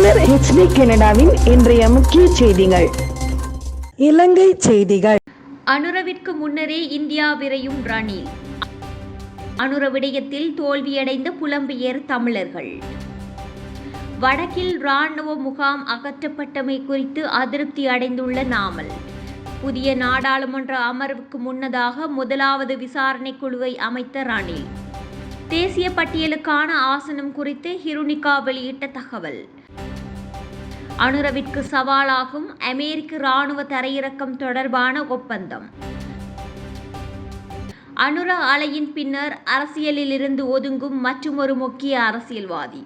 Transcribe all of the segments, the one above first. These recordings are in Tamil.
கலைஞர் HD கனடாவின் இன்றைய முக்கிய செய்திகள். இலங்கை செய்திகள். அனுரவிற்கு முன்னரே இந்தியா விரையும் ரணில். அனுர விடயத்தில் தோல்வியடைந்த புலம்பெயர் தமிழர்கள். வடக்கில் இராணுவ முகாம் அகற்றப்பட்டமை குறித்து அதிருப்தி அடைந்துள்ள நாமல். புதிய நாடாளுமன்ற அமர்வுக்கு முன்னதாக முதலாவது விசாரணை குழுவை அமைத்த ரணில். தேசிய பட்டியலுக்கான ஆசனம் குறித்து ஹிருனிகா வெளியிட்ட தகவல். அனுரவிற்கு சவாலாகும் அமெரிக்க இராணுவ தரையிறக்கம் தொடர்பான ஒப்பந்தம். அனுர அலையின் பின்னர் அரசியலிலிருந்து ஒதுங்கும் மற்றுமொரு முக்கிய அரசியல்வாதி.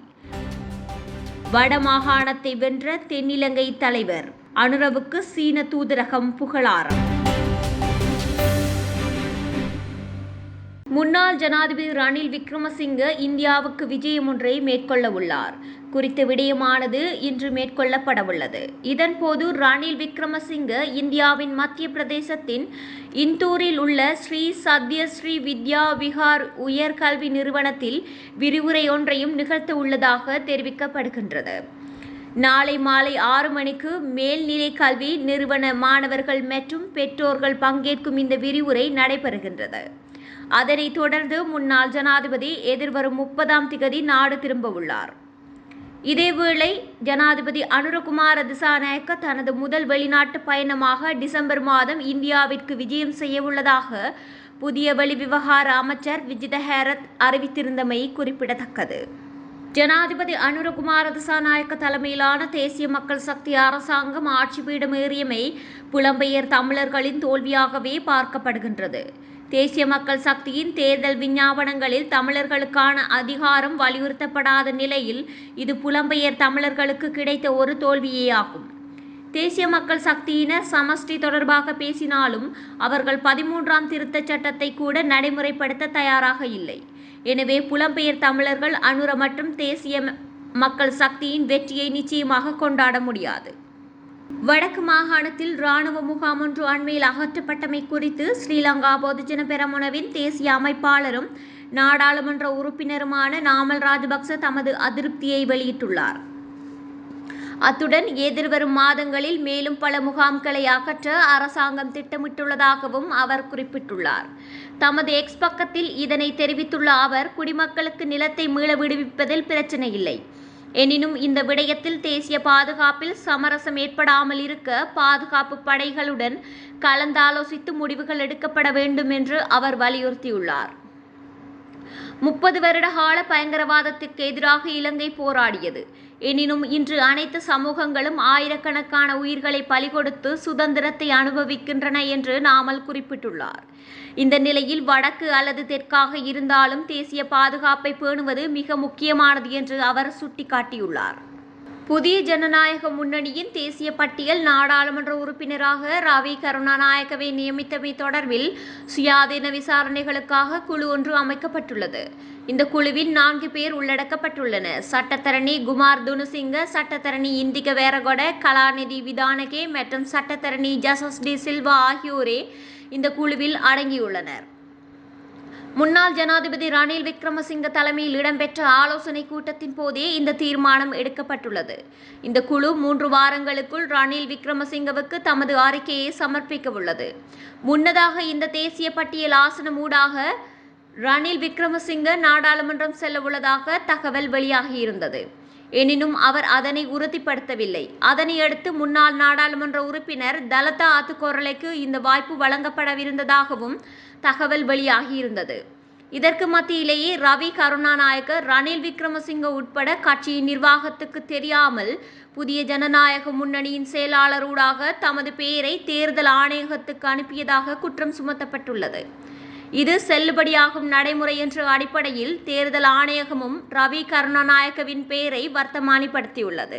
வடமாகாணத்தை வென்ற தென்னிலங்கை தலைவர். அனுரவுக்கு சீன தூதரகம் புகழாரம். முன்னாள் ஜனாதிபதி ரணில் விக்ரமசிங்க இந்தியாவுக்கு விஜயம் ஒன்றை மேற்கொள்ள உள்ளார். குறித்த விடயமானது இன்று மேற்கொள்ளப்படவுள்ளது. இதன்போது ரணில் விக்ரமசிங்க இந்தியாவின் மத்திய பிரதேசத்தின் இந்தூரில் உள்ள ஸ்ரீ சத்யஸ்ரீ வித்யா விஹார் உயர்கல்வி நிறுவனத்தில் விரிவுரை ஒன்றையும் நிகழ்த்த உள்ளதாக தெரிவிக்கப்படுகின்றது. நாளை மாலை 6 மணிக்கு மேல்நிலை கல்வி நிறுவன மாணவர்கள் மற்றும் பெற்றோர்கள் பங்கேற்கும் இந்த விரிவுரை நடைபெறுகின்றது. அதனைத் தொடர்ந்து முன்னாள் ஜனாதிபதி எதிர்வரும் 30ஆம் திகதி நாடு திரும்ப உள்ளார். இதேவேளை ஜனாதிபதி அனுரகுமார திசாநாயக்க தனது முதல் வெளிநாட்டு பயணமாக டிசம்பர் மாதம் இந்தியாவிற்கு விஜயம் செய்ய உள்ளதாக புதிய வெளிவிவகார அமைச்சர் விஜித ஹேரத் அறிவித்திருந்தமை குறிப்பிடத்தக்கது. ஜனாதிபதி அனுரகுமார திசாநாயக்க தலைமையிலான தேசிய மக்கள் சக்தி அரசாங்கம் ஆட்சி பீடம் ஏறியமை புலம்பெயர் தமிழர்களின் தோல்வியாகவே பார்க்கப்படுகின்றது. தேசிய மக்கள் சக்தியின் தேர்தல் விஞ்ஞாபனங்களில் தமிழர்களுக்கான அதிகாரம் வலியுறுத்தப்படாத நிலையில் இது புலம்பெயர் தமிழர்களுக்கு கிடைத்த ஒரு தோல்வியேயாகும். தேசிய மக்கள் சக்தியினர் சமஷ்டி தொடர்பாக பேசினாலும் அவர்கள் 13ஆம் திருத்தச் சட்டத்தை கூட நடைமுறைப்படுத்த தயாராக இல்லை. எனவே புலம்பெயர் தமிழர்கள் அனுர மற்றும் தேசிய மக்கள் சக்தியின் வெற்றியை நிச்சயமாக கொண்டாட முடியாது. வடக்கு மாகாணத்தில் இராணுவ முகாம் ஒன்று அண்மையில் அகற்றப்பட்டமை குறித்து ஸ்ரீலங்கா பொதுஜன பெரமுனவின் தேசிய அமைப்பாளரும் நாடாளுமன்ற உறுப்பினருமான நாமல் ராஜபக்ச தமது அதிருப்தியை வெளியிட்டுள்ளார். அத்துடன் எதிர்வரும் மாதங்களில் மேலும் பல முகாம்களை அகற்ற அரசாங்கம் திட்டமிட்டுள்ளதாகவும் அவர் குறிப்பிட்டுள்ளார். தமது எக்ஸ் பக்கத்தில் இதனை தெரிவித்துள்ள அவர், குடிமக்களுக்கு நிலத்தை மீள விடுவிப்பதில் பிரச்சனை இல்லை. எனினும் இந்த விடயத்தில் தேசிய பாதுகாப்பில் சமரசம் ஏற்படாமல் இருக்க பாதுகாப்பு படைகளுடன் கலந்தாலோசித்து முடிவுகள் எடுக்கப்பட வேண்டும் என்று அவர் வலியுறுத்தியுள்ளார். 30 வருட கால பயங்கரவாதத்திற்கு எதிராக இலங்கை போராடியது. எனினும் இன்று அனைத்து சமூகங்களும் ஆயிரக்கணக்கான உயிர்களை பலிகொடுத்து சுதந்திரத்தை அனுபவிக்கின்றன என்று நாமல் குறிப்பிட்டுள்ளார். இந்த நிலையில் வடக்கு அல்லது தெற்காக இருந்தாலும் தேசிய பாதுகாப்பை பேணுவது மிக முக்கியமானது என்று அவர் சுட்டிக்காட்டியுள்ளார். புதிய ஜனநாயக முன்னணியின் தேசிய பட்டியல் நாடாளுமன்ற உறுப்பினராக ரவி கருணாநாயக்கவை நியமித்தமை தொடர்பில் சுயாதீன விசாரணைகளுக்காக குழு ஒன்று அமைக்கப்பட்டுள்ளது. இந்த குழுவில் 4 பேர் உள்ளடக்கப்பட்டுள்ளனர். சட்டத்தரணி குமார் துனுசிங்க, சட்டத்தரணி இந்திக வேரகொட, கலாநிதி விதானகே மற்றும் சட்டத்தரணி ஜசஸ் டி சில்வா ஆகியோரே இந்த குழுவில் அடங்கியுள்ளனர். முன்னாள் ஜனாதிபதி ரணில் விக்ரமசிங்க தலைமையில் இடம்பெற்ற ஆலோசனை கூட்டத்தின் போதே இந்த தீர்மானம் எடுக்கப்பட்டுள்ளது. இந்த குழு 3 வாரங்களுக்குள் ரணில் விக்ரமசிங்கவுக்கு தமது அறிக்கையை சமர்ப்பிக்க உள்ளது. முன்னதாக இந்த தேசிய பட்டியல் ஆசனம் ஊடாக ரணில் விக்ரமசிங்க நாடாளுமன்றம் செல்ல உள்ளதாக தகவல் வெளியாகியிருந்தது. எனினும் அவர் அதனை உறுதிப்படுத்தவில்லை. அதனையடுத்து முன்னாள் நாடாளுமன்ற உறுப்பினர் தலதா அத்துக்கோரளைக்கு இந்த வாய்ப்பு வழங்கப்படவிருந்ததாகவும் தகவல் வெளியாகியிருந்தது. இதற்கு மத்தியிலேயே ரவி கருணாநாயக்க ரணில் விக்ரமசிங்க உட்பட கட்சியின் நிர்வாகத்துக்கு தெரியாமல் புதிய ஜனநாயக முன்னணியின் செயலாளரூடாக தமது பெயரை தேர்தல் ஆணையகத்துக்கு அனுப்பியதாக குற்றம் சுமத்தப்பட்டுள்ளது. இது செல்லுபடியாகும் நடைமுறை என்ற அடிப்படையில் தேர்தல் ஆணையகமும் ரவி கருணாநாயக்கவின் பெயரை வர்த்தமானிப்படுத்தியுள்ளது.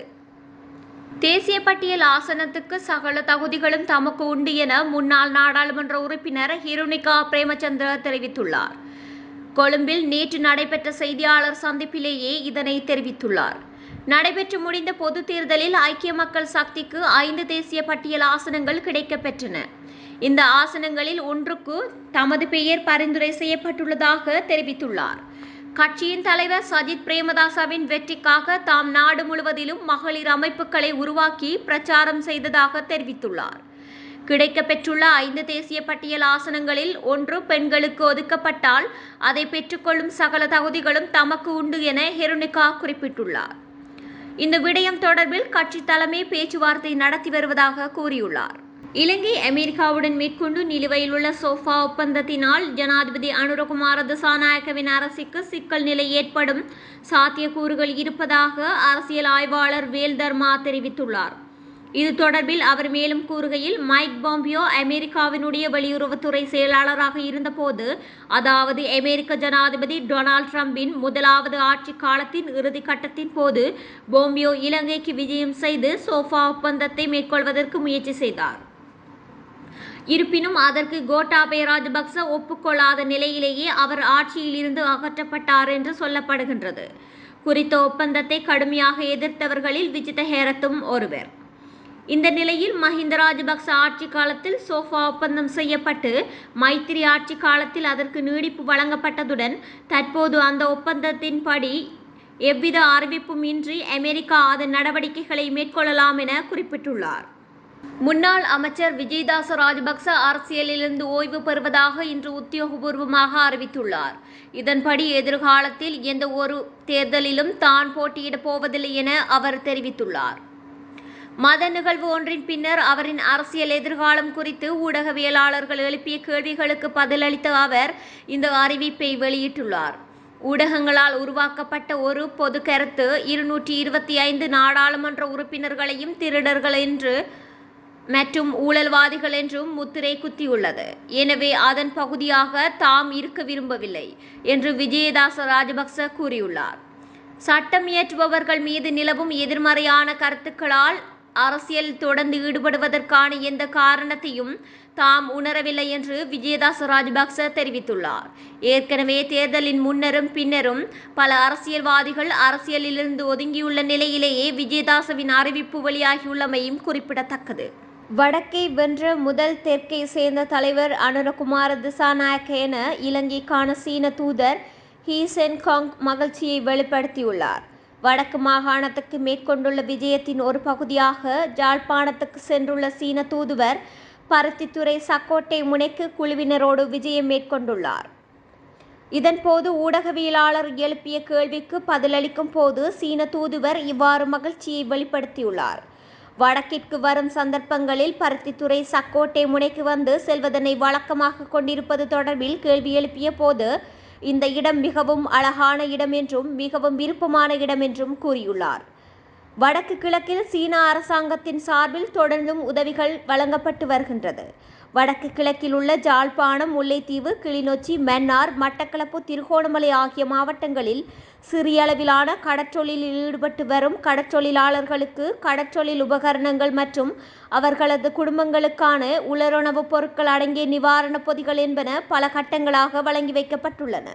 தேசிய பட்டியல் ஆசனத்துக்கு சகல தகுதிகளும் தமக்கு உண்டு என முன்னாள் நாடாளுமன்ற உறுப்பினர் ஹிருனிகா பிரேமச்சந்திர தெரிவித்துள்ளார். கொழும்பில் நேற்று நடைபெற்ற செய்தியாளர் சந்திப்பிலேயே இதனை தெரிவித்துள்ளார். நடைபெற்று முடிந்த பொது தேர்தலில் ஐக்கிய மக்கள் சக்திக்கு 5 தேசிய பட்டியல் ஆசனங்கள் கிடைக்கப்பெற்றன. இந்த ஆசனங்களில் ஒன்றுக்கு தமது பெயர் பரிந்துரை செய்யப்பட்டுள்ளதாக தெரிவித்துள்ளார். கட்சியின் தலைவர் சஜித் பிரேமதாசவின் வெற்றிக்காக தாம் நாடு முழுவதிலும் மகளிர் அமைப்புகளை உருவாக்கி பிரச்சாரம் செய்ததாக தெரிவித்துள்ளார். கிடைக்கப்பெற்றுள்ள 5 தேசிய பட்டியல் ஆசனங்களில் 1 பெண்களுக்கு ஒதுக்கப்பட்டால் அதை பெற்றுக்கொள்ளும் சகல தகுதிகளும் தமக்கு உண்டு என ஹெருனிகா குறிப்பிட்டுள்ளார். இந்த விடயம் தொடர்பில் கட்சி தலைமை பேச்சுவார்த்தை நடத்தி வருவதாக கூறியுள்ளார். இலங்கை அமெரிக்காவுடன் மேற்கொண்டு நிலுவையில் உள்ள சோஃபா ஒப்பந்தத்தினால் ஜனாதிபதி அனுரகுமார திசாநாயக்கவின் அரசுக்கு சிக்கல் நிலை ஏற்படும் சாத்தியக்கூறுகள் இருப்பதாக அரசியல் ஆய்வாளர் வேல் தர்மா தெரிவித்துள்ளார். இது தொடர்பில் அவர் மேலும் கூறுகையில், மைக் பாம்பியோ அமெரிக்காவினுடைய வெளியுறவுத்துறை செயலாளராக இருந்தபோது, அதாவது அமெரிக்க ஜனாதிபதி டொனால்ட் ட்ரம்பின் முதலாவது ஆட்சி காலத்தின் இறுதி கட்டத்தின் போது பாம்பியோ இலங்கைக்கு விஜயம் செய்து சோஃபா ஒப்பந்தத்தை மேற்கொள்வதற்கு முயற்சி செய்தார். இருப்பினும் அதற்கு கோட்டாபய ராஜபக்ச ஒப்புக்கொள்ளாத நிலையிலேயே அவர் ஆட்சியில் இருந்து அகற்றப்பட்டார் என்று சொல்லப்படுகின்றது. குறித்த ஒப்பந்தத்தை கடுமையாக எதிர்த்தவர்களில் விஜித ஹேரத்தும் ஒருவர். இந்த நிலையில் மஹிந்த ராஜபக்ச ஆட்சி காலத்தில் சோஃபா ஒப்பந்தம் செய்யப்பட்டு மைத்திரி ஆட்சி காலத்தில் அதற்கு நீடிப்பு வழங்கப்பட்டதுடன் தற்போது அந்த ஒப்பந்தத்தின்படி எவ்வித அறிவிப்பும் இன்றி அமெரிக்கா அதன் நடவடிக்கைகளை மேற்கொள்ளலாம் என குறிப்பிட்டுள்ளார். முன்னாள் அமைச்சர் விஜயதாச ராஜபக்ச அரசியலிலிருந்து ஓய்வு பெறுவதாக இன்று உத்தியோகபூர்வமாக அறிவித்துள்ளார். இதன்படி எதிர்காலத்தில் எந்த ஒரு தேர்தலிலும் தான் போட்டியிடப் போவதில்லை என அவர் தெரிவித்துள்ளார். மத நிகழ்வு ஒன்றின் பின்னர் அவரின் அரசியல் எதிர்காலம் குறித்து ஊடகவியலாளர்கள் எழுப்பிய கேள்விகளுக்கு பதிலளித்த அவர் இந்த அறிவிப்பை வெளியிட்டுள்ளார். ஊடகங்களால் உருவாக்கப்பட்ட ஒரு பொது கருத்து 225 நாடாளுமன்ற உறுப்பினர்களையும் திருடர்கள் என்று மற்றும் ஊழல்வாதிகள் என்றும் முத்திரை குத்தியுள்ளது. எனவே அதன் பகுதியாக தாம் இருக்க விரும்பவில்லை என்று விஜயதாச ராஜபக்ச கூறியுள்ளார். சட்டம் இயற்றுபவர்கள் மீது நிலவும் எதிர்மறையான கருத்துக்களால் அரசியல் தொடர்ந்து ஈடுபடுவதற்கான எந்த காரணத்தையும் தாம் உணரவில்லை என்று விஜயதாச ராஜபக்ச தெரிவித்துள்ளார். ஏற்கனவே தேர்தலின் முன்னரும் பின்னரும் பல அரசியல்வாதிகள் அரசியலிலிருந்து ஒதுங்கியுள்ள நிலையிலேயே விஜயதாசவின் அறிவிப்பு வெளியாகியுள்ளமையும் குறிப்பிடத்தக்கது. வடக்கை வென்ற முதல் தெற்கை சேர்ந்த தலைவர் அனுரகுமார திசாநாயக்க என இலங்கைக்கான சீன தூதர் ஹீ சென்காங் மகிழ்ச்சியை வெளிப்படுத்தியுள்ளார். வடக்கு மாகாணத்துக்கு மேற்கொண்டுள்ள விஜயத்தின் ஒரு பகுதியாக யாழ்ப்பாணத்துக்கு சென்றுள்ள சீன தூதுவர் பருத்தித்துறை சக்கோட்டை முனைக்கு குழுவினரோடு விஜயம் மேற்கொண்டுள்ளார். இதன்போது ஊடகவியலாளர் எழுப்பிய கேள்விக்கு பதிலளிக்கும் போது சீன தூதுவர் இவ்வாறு மகிழ்ச்சியை வெளிப்படுத்தியுள்ளார். வடக்கிற்கு வரும் சந்தர்ப்பங்களில் பருத்தித்துறை சக்கோட்டை முனைக்கு வந்து செல்வதனை வழக்கமாக கொண்டிருப்பது தொடர்பில் கேள்வி எழுப்பிய போது இந்த இடம் மிகவும் அழகான இடம் என்றும் மிகவும் விருப்பமான இடம் என்றும் கூறியுள்ளார். வடக்கு கிழக்கில் சீன அரசாங்கத்தின் சார்பில் தொடர்ந்தும் உதவிகள் வழங்கப்பட்டு வருகின்றது. வடக்கு கிழக்கில் உள்ள யாழ்ப்பாணம், முல்லைத்தீவு, கிளிநொச்சி, மன்னார், மட்டக்களப்பு, திருகோணமலை ஆகிய மாவட்டங்களில் சிறிய அளவிலான கடற்றொழிலில் ஈடுபட்டு வரும் கடற்றொழிலாளர்களுக்கு கடற்றொழில் உபகரணங்கள் மற்றும் அவர்களது குடும்பங்களுக்கான உலருணவுப் பொருட்கள் அடங்கிய நிவாரணப் பொதிகள் என்பன பல கட்டங்களாக வழங்கி வைக்கப்பட்டுள்ளன.